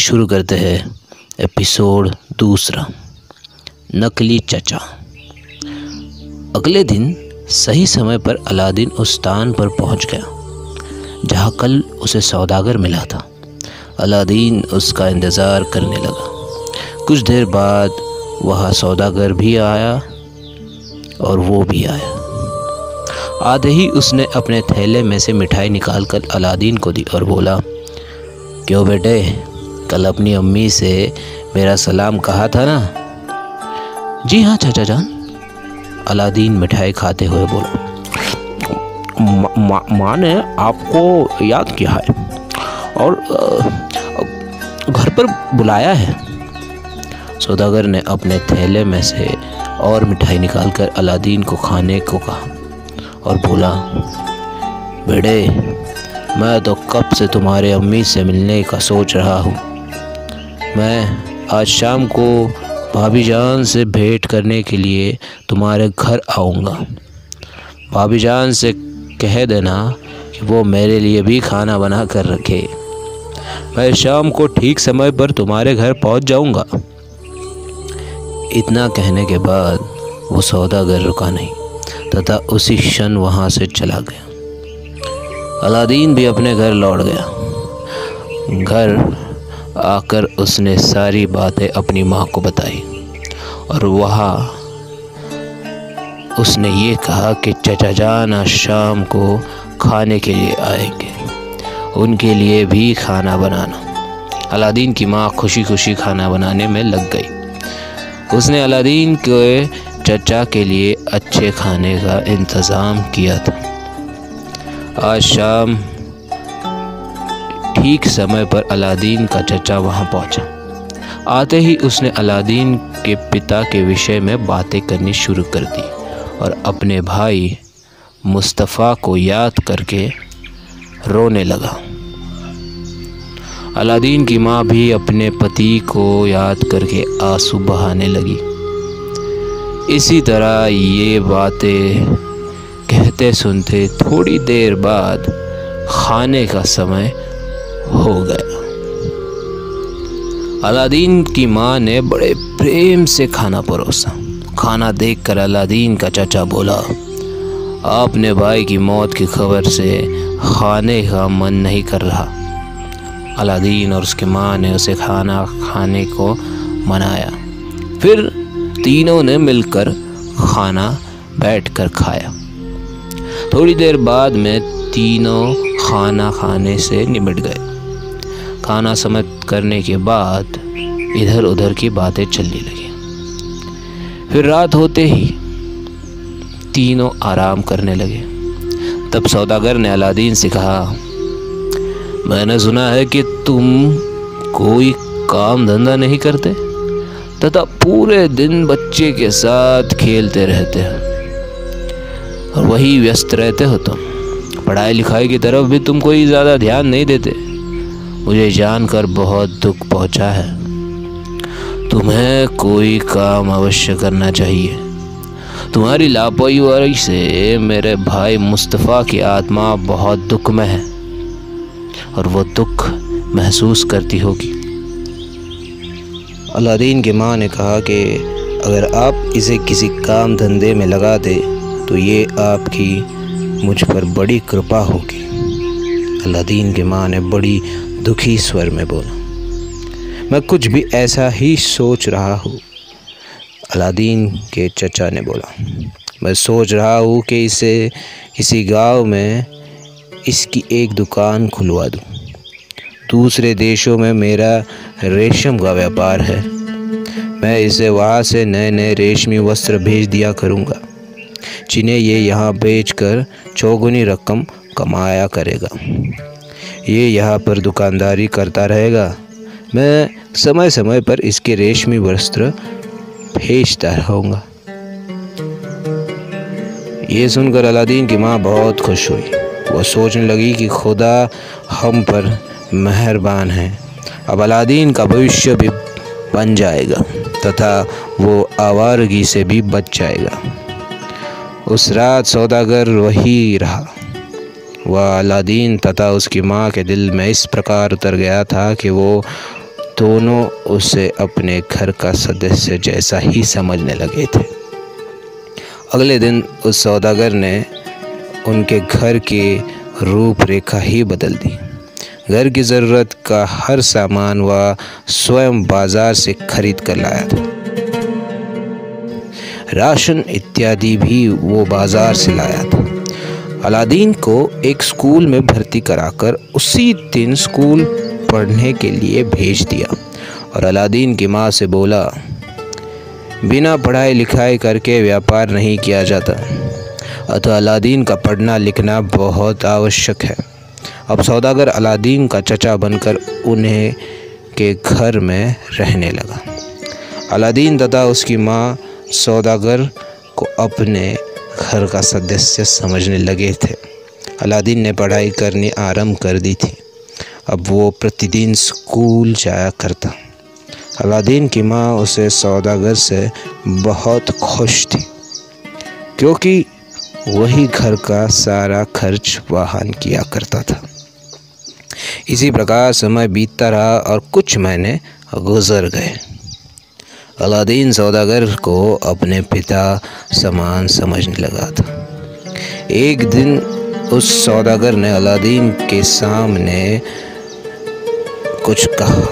शुरू करते हैं एपिसोड दूसरा, नकली चचा। अगले दिन सही समय पर अलादीन उस स्थान पर पहुंच गया जहां कल उसे सौदागर मिला था। अलादीन उसका इंतज़ार करने लगा। कुछ देर बाद वह सौदागर भी आया और वो भी आया। आते ही उसने अपने थैले में से मिठाई निकालकर अलादीन को दी और बोला, क्यों बेटे, कल अपनी अम्मी से मेरा सलाम कहा था ना? जी हाँ चाचा जान, अलादीन मिठाई खाते हुए बोला। माँ ने आपको याद किया है और घर पर बुलाया है। सौदागर ने अपने थैले में से और मिठाई निकालकर अलादीन को खाने को कहा और बोला, बेटे, मैं तो कब से तुम्हारे अम्मी से मिलने का सोच रहा हूँ। मैं आज शाम को भाभी जान से भेंट करने के लिए तुम्हारे घर आऊँगा। भाभी जान से कह देना कि वो मेरे लिए भी खाना बना कर रखे। मैं शाम को ठीक समय पर तुम्हारे घर पहुँच जाऊँगा। इतना कहने के बाद वो सौदागर रुका नहीं तथा उसी क्षण वहाँ से चला गया। अलादीन भी अपने घर लौट गया। घर आकर उसने सारी बातें अपनी माँ को बताई और वहाँ उसने ये कहा कि चचा जान आज शाम को खाने के लिए आएंगे, उनके लिए भी खाना बनाना। अलादीन की माँ खुशी खुशी खाना बनाने में लग गई। उसने अलादीन के चचा के लिए अच्छे खाने का इंतज़ाम किया था। आज शाम ठीक समय पर अलादीन का चचा वहां पहुंचा। आते ही उसने अलादीन के पिता के विषय में बातें करनी शुरू कर दी और अपने भाई मुस्तफ़ा को याद करके रोने लगा। अलादीन की माँ भी अपने पति को याद करके आंसू बहाने लगी। इसी तरह ये बातें कहते सुनते थोड़ी देर बाद खाने का समय हो गया। अलादीन की माँ ने बड़े प्रेम से खाना परोसा। खाना देखकर अलादीन का चाचा बोला, आपने भाई की मौत की खबर से खाने का मन नहीं कर रहा। अलादीन और उसकी माँ ने उसे खाना खाने को मनाया। फिर तीनों ने मिलकर खाना बैठकर खाया। थोड़ी देर बाद में तीनों खाना खाने से निपट गए। खाना समाप्त करने के बाद इधर उधर की बातें चलने लगी। फिर रात होते ही तीनों आराम करने लगे। तब सौदागर ने अलादीन से कहा, मैंने सुना है कि तुम कोई काम धंधा नहीं करते तथा पूरे दिन बच्चे के साथ खेलते रहते हो और वही व्यस्त रहते हो। तुम पढ़ाई लिखाई की तरफ भी तुम कोई ज़्यादा ध्यान नहीं देते। मुझे जानकर बहुत दुख पहुंचा है। तुम्हें कोई काम अवश्य करना चाहिए। तुम्हारी लापरवाही से मेरे भाई मुस्तफ़ा की आत्मा बहुत दुख में है और वो दुख महसूस करती होगी। अलादीन की माँ ने कहा कि अगर आप इसे किसी काम धंधे में लगा दे तो ये आपकी मुझ पर बड़ी कृपा होगी। अलादीन की माँ ने बड़ी दुखी स्वर में बोला, मैं कुछ भी ऐसा ही सोच रहा हूँ। अलादीन के चचा ने बोला, मैं सोच रहा हूँ कि इसे किसी गांव में इसकी एक दुकान खुलवा दूँ। दूसरे देशों में मेरा रेशम का व्यापार है। मैं इसे वहाँ से नए नए रेशमी वस्त्र भेज दिया करूँगा, जिन्हें ये यहाँ बेचकर चौगुनी रकम कमाया करेगा। ये यहाँ पर दुकानदारी करता रहेगा। मैं समय समय पर इसके रेशमी वस्त्र भेजता रहूँगा। ये सुनकर अलादीन की माँ बहुत खुश हुई। वो सोचने लगी कि खुदा हम पर मेहरबान है। अब अलादीन का भविष्य भी बन जाएगा तथा वो आवारगी से भी बच जाएगा। उस रात सौदागर वही रहा। वह अलादीन तथा उसकी माँ के दिल में इस प्रकार उतर गया था कि वो दोनों उसे अपने घर का सदस्य जैसा ही समझने लगे थे। अगले दिन उस सौदागर ने उनके घर की रूपरेखा ही बदल दी। घर की ज़रूरत का हर सामान वह स्वयं बाजार से खरीद कर लाया था। राशन इत्यादि भी वो बाजार से लाया था। अलादीन को एक स्कूल में भर्ती कराकर उसी दिन स्कूल पढ़ने के लिए भेज दिया और अलादीन की माँ से बोला, बिना पढ़ाई लिखाई करके व्यापार नहीं किया जाता, अतः अलादीन का पढ़ना लिखना बहुत आवश्यक है। अब सौदागर अलादीन का चचा बनकर उन्हें के घर में रहने लगा। अलादीन तथा उसकी माँ सौदागर को अपने घर का सदस्य समझने लगे थे। अलादीन ने पढ़ाई करनी आरंभ कर दी थी। अब वो प्रतिदिन स्कूल जाया करता। अलादीन की माँ उसे सौदागर से बहुत खुश थी, क्योंकि वही घर का सारा खर्च वहन किया करता था। इसी प्रकार समय बीतता रहा और कुछ महीने गुजर गए। अलादीन सौदागर को अपने पिता समान समझने लगा था। एक दिन उस सौदागर ने अलादीन के सामने कुछ कहा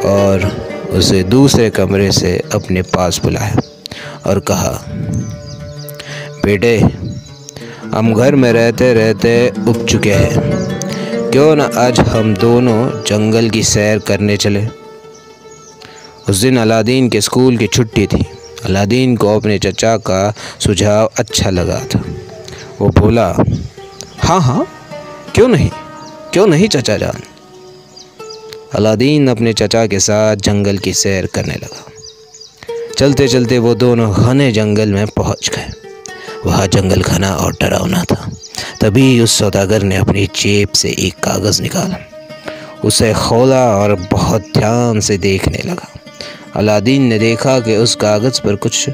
और उसे दूसरे कमरे से अपने पास बुलाया और कहा, बेटे, हम घर में रहते रहते उब चुके हैं, क्यों न आज हम दोनों जंगल की सैर करने चले। उस दिन अलादीन के स्कूल की छुट्टी थी। अलादीन को अपने चचा का सुझाव अच्छा लगा था। वो बोला, हाँ, क्यों नहीं चचा जान। अलादीन अपने चचा के साथ जंगल की सैर करने लगा। चलते चलते वो दोनों घने जंगल में पहुंच गए। वह जंगल घना और डरावना था। तभी उस सौदागर ने अपनी जेब से एक कागज़ निकाला, उसे खोला और बहुत ध्यान से देखने लगा। अलादीन ने देखा कि उस कागज़ पर कुछ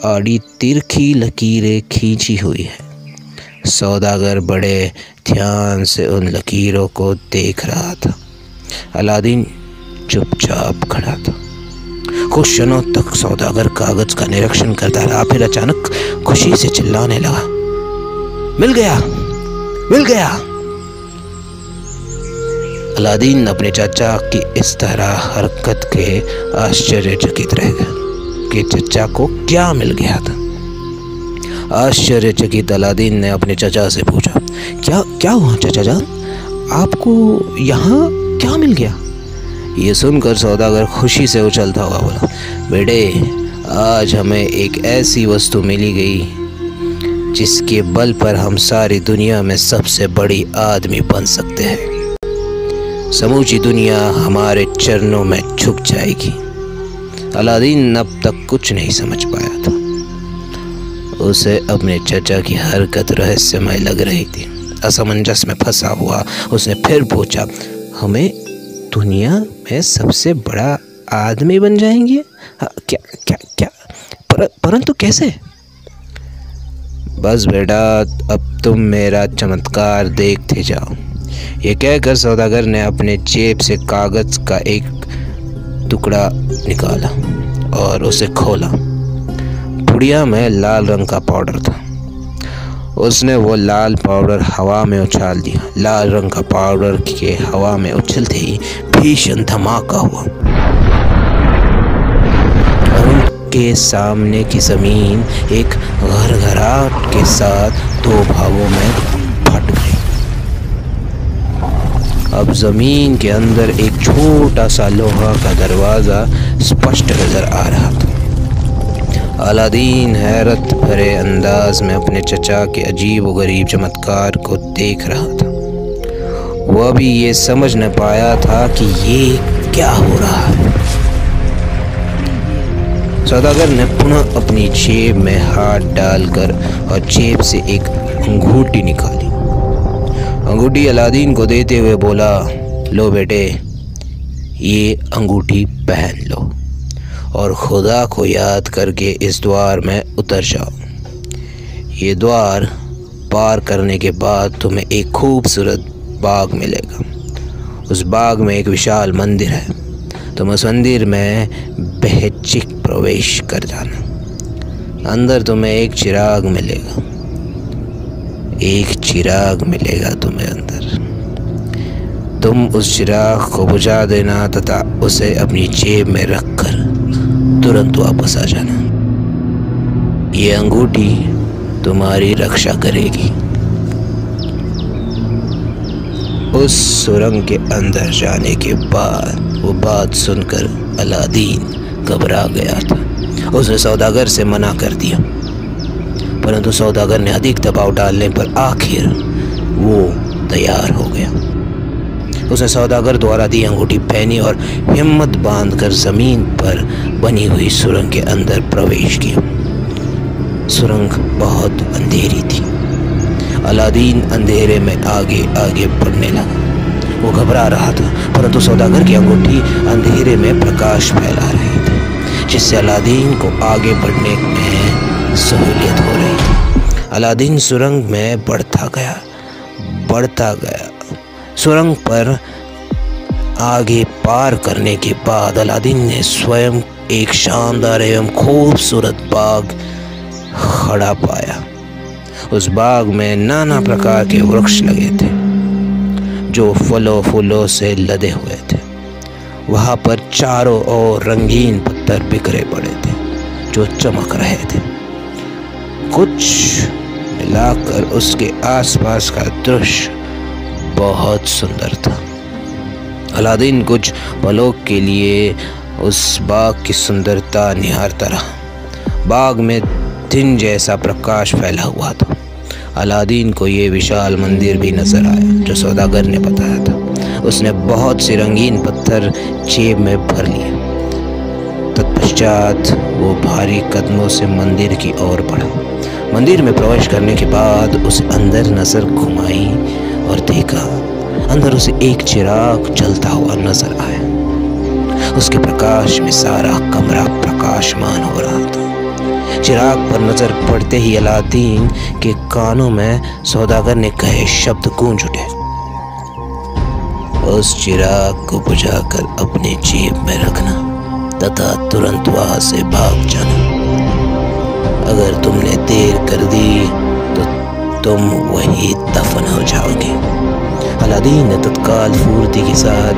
आड़ी तिरछी लकीरें खींची हुई है। सौदागर बड़े ध्यान से उन लकीरों को देख रहा था। अलादीन चुपचाप खड़ा था। कुछ क्षणों तक सौदागर कागज़ का निरीक्षण करता रहा, फिर अचानक खुशी से चिल्लाने लगा, मिल गया। अलादीन अपने चाचा की इस तरह हरकत के आश्चर्यचकित रह गया कि चचा को क्या मिल गया था। आश्चर्यचकित अलादीन ने अपने चचा से पूछा, क्या हुआ चचा जान, आपको यहाँ क्या मिल गया। ये सुनकर सौदागर खुशी से उछलता हुआ बोला, बेटे, आज हमें एक ऐसी वस्तु मिली गई जिसके बल पर हम सारी दुनिया में सबसे बड़ी आदमी बन सकते हैं। समूची दुनिया हमारे चरणों में झुक जाएगी। अलादीन अब तक कुछ नहीं समझ पाया था। उसे अपने चचा की हरकत रहस्यमय लग रही थी। असमंजस में फंसा हुआ उसने फिर पूछा, हमें दुनिया में सबसे बड़ा आदमी बन जाएंगे? क्या परंतु कैसे? बस बेटा, अब तुम मेरा चमत्कार देखते जाओ। ये कहकर सौदागर ने अपने जेब से कागज़ का एक टुकड़ा निकाला और उसे खोला। पुड़िया में लाल रंग का पाउडर था। उसने वो लाल पाउडर हवा में उछाल दिया। लाल रंग का पाउडर के हवा में उछलते ही भीषण धमाका हुआ और उनके सामने की ज़मीन एक घरघराहट के साथ दो भागों में फट गई। अब ज़मीन के अंदर एक छोटा सा लोहा का दरवाज़ा स्पष्ट नज़र आ रहा था। अलादीन हैरत भरे अंदाज में अपने चचा के अजीब व गरीब चमत्कार को देख रहा था। वह भी ये समझ न पाया था कि ये क्या हो रहा है। सौदागर ने पुनः अपनी जेब में हाथ डालकर और जेब से एक अंगूठी निकाली। अंगूठी अलादीन को देते हुए बोला, लो बेटे, ये अंगूठी पहन लो और खुदा को याद करके इस द्वार में उतर जाओ। ये द्वार पार करने के बाद तुम्हें एक खूबसूरत बाग मिलेगा। उस बाग में एक विशाल मंदिर है। तुम उस मंदिर में बेहिचक प्रवेश कर जाना। अंदर तुम्हें एक चिराग मिलेगा, एक चिराग मिलेगा तुम्हें अंदर। तुम उस चिराग को बुझा देना तथा उसे अपनी जेब में रखकर तुरंत वापस आ जाना। ये अंगूठी तुम्हारी रक्षा करेगी। उस सुरंग के अंदर जाने के बाद वो बात सुनकर अलादीन घबरा गया था। उसने सौदागर से मना कर दिया, परंतु सौदागर ने अधिक दबाव डालने पर आखिर वो तैयार हो गया। उसने सौदागर द्वारा दी अंगूठी पहनी और हिम्मत बांधकर जमीन पर बनी हुई सुरंग के अंदर प्रवेश किया। सुरंग बहुत अंधेरी थी। अलादीन अंधेरे में आगे आगे बढ़ने लगा। वो घबरा रहा था, परंतु सौदागर की अंगूठी अंधेरे में प्रकाश फैला रही थी, जिससे अलादीन को आगे बढ़ने में सहूलियत हो रही थी। अलादीन सुरंग में बढ़ता गया। सुरंग पर आगे पार करने के बाद अलादीन ने स्वयं एक शानदार एवं खूबसूरत बाग खड़ा पाया। उस बाग में नाना प्रकार के वृक्ष लगे थे जो फलों फूलों से लदे हुए थे। वहाँ पर चारों ओर रंगीन पत्थर बिखरे पड़े थे जो चमक रहे थे। कुछ मिलाकर उसके आसपास का दृश्य बहुत सुंदर था। अलादीन कुछ पलों के लिए उस बाग की सुंदरता निहारता रहा। बाग में दिन जैसा प्रकाश फैला हुआ था। अलादीन को ये विशाल मंदिर भी नजर आया जो सौदागर ने बताया था। उसने बहुत से रंगीन पत्थर जेब में भर लिए। तत्पश्चात वो भारी कदमों से मंदिर की ओर बढ़ा। मंदिर में प्रवेश करने के बाद उसे अंदर नजर घुमाई और देखा। अंदर उसे एक चिराग जलता हुआ नजर आया। उसके प्रकाश में सारा कमरा प्रकाशमान हो रहा था। चिराग पर नजर पड़ते ही अलादीन के कानों में सौदागर ने कहे शब्द गूंज उठे। उस चिराग को बुझाकर अपने जेब में रखना तथा तुरंत वहां से भाग जाना। अगर तुमने देर कर दी तो तुम वही दफन हो जाओगे। अलादीन ने तत्काल फुर्ती के साथ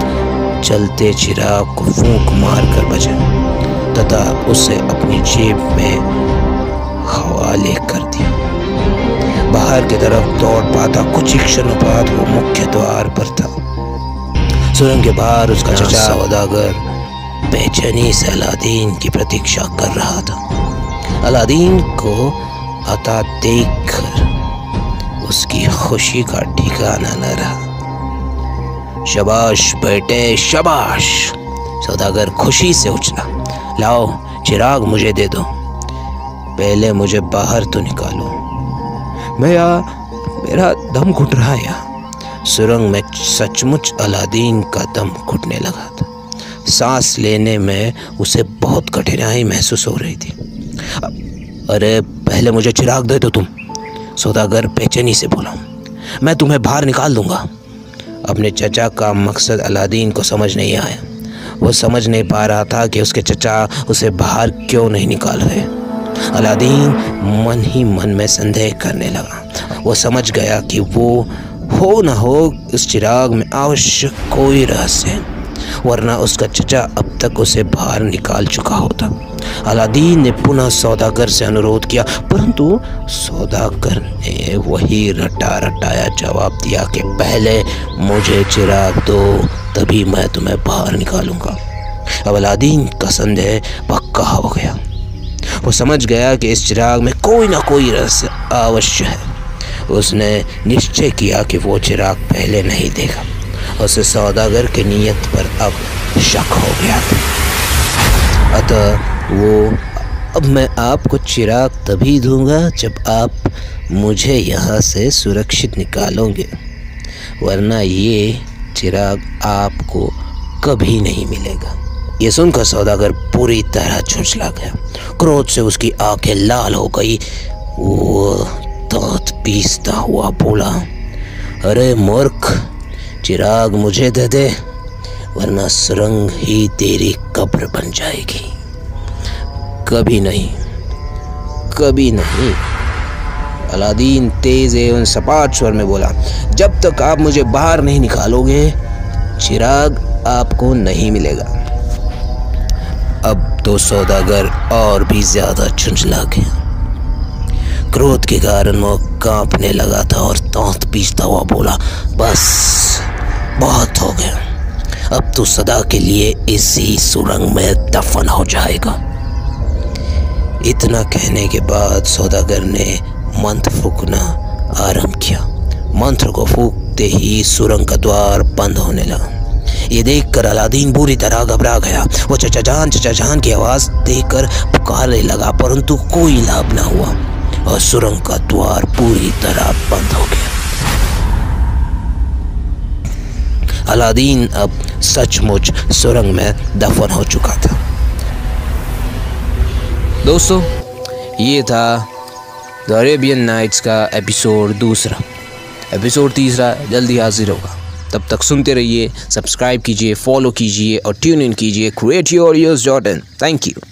चलते चिराग को फूंक मारकर बचा तथा उसे अपनी जेब में हवाले कर दिया। बाहर की तरफ दौड़ पाता कुछ ही क्षणों बाद वो मुख्य द्वार पर था। सुरंग के बाहर उसका चचा सौदागर बेचैनी से अलादीन की प्रतीक्षा कर रहा था। अलादीन को आता देखकर उसकी खुशी का ठिकाना न रहा। शाबाश बेटे शाबाश, सौदागर खुशी से उछला। लाओ चिराग मुझे दे दो, पहले मुझे बाहर तो निकालो। मेरा दम घुट रहा है। सुरंग में सचमुच अलादीन का दम घुटने लगा था। सांस लेने में उसे बहुत कठिनाई महसूस हो रही थी। अरे पहले मुझे चिराग दे दो तुम, सौदागर बेचैनी से बोला। मैं तुम्हें बाहर निकाल दूंगा। अपने चचा का मकसद अलादीन को समझ नहीं आया। वो समझ नहीं पा रहा था कि उसके चचा उसे बाहर क्यों नहीं निकाल रहे। अलादीन मन ही मन में संदेह करने लगा। वो समझ गया कि वो हो न हो इस चिराग में अवश्य कोई रहस्य है, वरना उसका चचा अब तक उसे बाहर निकाल चुका होता। अलादीन ने पुनः सौदागर से अनुरोध किया, परंतु सौदागर ने वही रटा रटाया जवाब दिया कि पहले मुझे चिराग दो, तभी मैं तुम्हें बाहर निकालूंगा। अब अलादीन का संदेह पक्का हो गया। वो समझ गया कि इस चिराग में कोई ना कोई रहस्य अवश्य है। उसने निश्चय किया कि वो चिराग पहले नहीं देखा। उसे सौदागर की नीयत पर अब शक हो गया था। अतः अब मैं आपको चिराग तभी दूंगा जब आप मुझे यहाँ से सुरक्षित निकालोगे, वरना ये चिराग आपको कभी नहीं मिलेगा। ये सुनकर सौदागर पूरी तरह झुंझला गया। क्रोध से उसकी आंखें लाल हो गई। वो दांत पीसता हुआ बोला, अरे मूर्ख, चिराग मुझे दे दे, वरना सुरंग ही तेरी कब्र बन जाएगी। कभी नहीं, कभी नहीं। अलादीन तेज एवं सपाट स्वर में बोला, जब तक आप मुझे बाहर नहीं निकालोगे चिराग आपको नहीं मिलेगा। अब तो सौदागर और भी ज्यादा झुंझला गया। क्रोध के कारण वो कांपने लगा था और दांत पीसता हुआ बोला, बस बहुत हो गया, अब तो सदा के लिए इसी सुरंग में दफन हो जाएगा। इतना कहने के बाद सौदागर ने मंत्र फूकना आरंभ किया। मंत्र को फूकते ही सुरंग का द्वार बंद होने लगा। ये देखकर अलादीन बुरी तरह घबरा गया। वो चचा जान की आवाज़ देकर पुकारने लगा, परंतु कोई लाभ न हुआ और सुरंग का द्वार पूरी तरह बंद हो गया। अलादीन अब सचमुच सुरंग में दफन हो चुका था। दोस्तों, ये था द अरेबियन नाइट्स का एपिसोड 2। एपिसोड 3 जल्दी हाजिर होगा। तब तक सुनते रहिए, सब्सक्राइब कीजिए, फॉलो कीजिए और ट्यून इन कीजिए createyourEars.in। Thank you.